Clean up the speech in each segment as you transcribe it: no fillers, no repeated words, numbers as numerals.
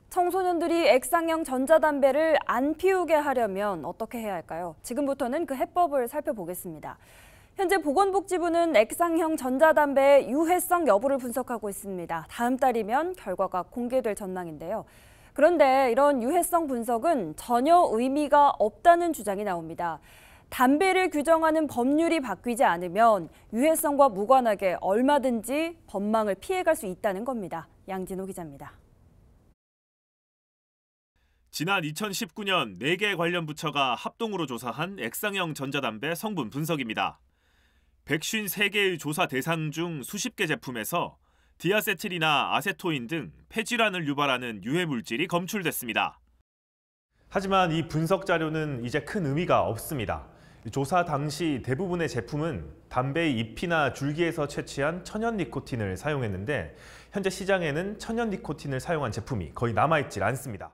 청소년들이 액상형 전자담배를 안 피우게 하려면 어떻게 해야 할까요? 지금부터는 그 해법을 살펴보겠습니다. 현재 보건복지부는 액상형 전자담배의 유해성 여부를 분석하고 있습니다. 다음 달이면 결과가 공개될 전망인데요. 그런데 이런 유해성 분석은 전혀 의미가 없다는 주장이 나옵니다. 담배를 규정하는 법률이 바뀌지 않으면 유해성과 무관하게 얼마든지 법망을 피해갈 수 있다는 겁니다. 양진호 기자입니다. 지난 2019년 4개 관련 부처가 합동으로 조사한 액상형 전자담배 성분 분석입니다. 153개의 조사 대상 중 수십 개 제품에서 디아세틸이나 아세토인 등 폐질환을 유발하는 유해 물질이 검출됐습니다. 하지만 이 분석 자료는 이제 큰 의미가 없습니다. 조사 당시 대부분의 제품은 담배의 잎이나 줄기에서 채취한 천연 니코틴을 사용했는데 현재 시장에는 천연 니코틴을 사용한 제품이 거의 남아있질 않습니다.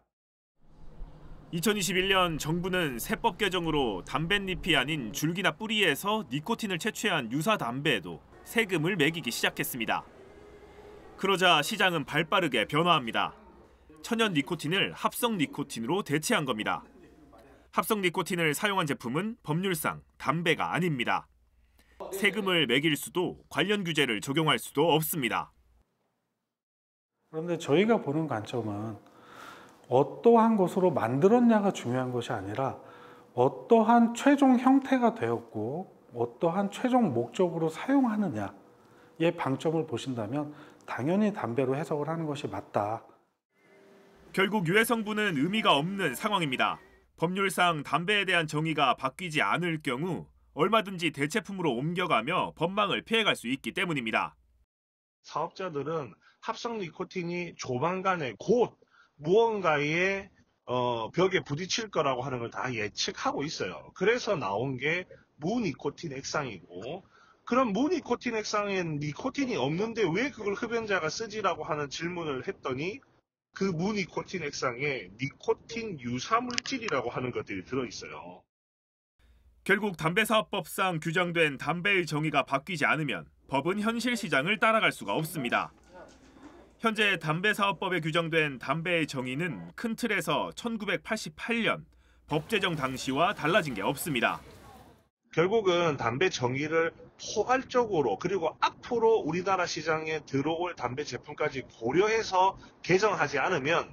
2021년 정부는 세법 개정으로 담뱃잎이 아닌 줄기나 뿌리에서 니코틴을 채취한 유사 담배에도 세금을 매기기 시작했습니다. 그러자 시장은 발빠르게 변화합니다. 천연 니코틴을 합성 니코틴으로 대체한 겁니다. 합성 니코틴을 사용한 제품은 법률상 담배가 아닙니다. 세금을 매길 수도 관련 규제를 적용할 수도 없습니다. 그런데 저희가 보는 관점은 어떠한 것으로 만들었냐가 중요한 것이 아니라 어떠한 최종 형태가 되었고 어떠한 최종 목적으로 사용하느냐의 방점을 보신다면 당연히 담배로 해석을 하는 것이 맞다. 결국 유해 성분은 의미가 없는 상황입니다. 법률상 담배에 대한 정의가 바뀌지 않을 경우 얼마든지 대체품으로 옮겨가며 법망을 피해갈 수 있기 때문입니다. 사업자들은 합성 니코틴이 조만간에 곧 무언가의 벽에 부딪힐 거라고 하는 걸 다 예측하고 있어요. 그래서 나온 게 무니코틴 액상이고, 그럼 무니코틴 액상엔 니코틴이 없는데 왜 그걸 흡연자가 쓰지라고 하는 질문을 했더니 그 무니코틴 액상에 니코틴 유사물질이라고 하는 것들이 들어있어요. 결국 담배사업법상 규정된 담배의 정의가 바뀌지 않으면 법은 현실 시장을 따라갈 수가 없습니다. 현재 담배사업법에 규정된 담배의 정의는 큰 틀에서 1988년 법 제정 당시와 달라진 게 없습니다. 결국은 담배 정의를 포괄적으로 그리고 앞으로 우리나라 시장에 들어올 담배 제품까지 고려해서 개정하지 않으면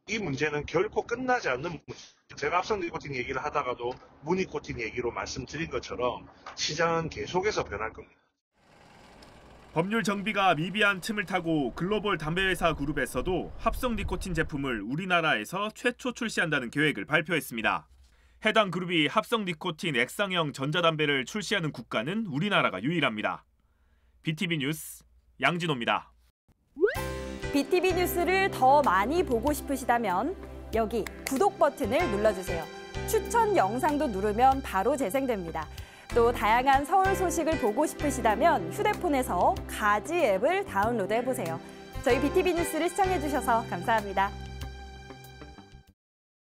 이 문제는 결코 끝나지 않는 문제. 제가 합성 니코틴 얘기를 하다가도 무니코틴 얘기로 말씀드린 것처럼 시장은 계속해서 변할 겁니다. 법률 정비가 미비한 틈을 타고 글로벌 담배회사 그룹에서도 합성 니코틴 제품을 우리나라에서 최초 출시한다는 계획을 발표했습니다. 해당 그룹이 합성 니코틴 액상형 전자담배를 출시하는 국가는 우리나라가 유일합니다. BTV 뉴스 양진호입니다. BTV 뉴스를 더 많이 보고 싶으시다면 여기 구독 버튼을 눌러주세요. 추천 영상도 누르면 바로 재생됩니다. 또 다양한 서울 소식을 보고 싶으시다면 휴대폰에서 가지 앱을 다운로드해보세요. 저희 BTV 뉴스를 시청해주셔서 감사합니다.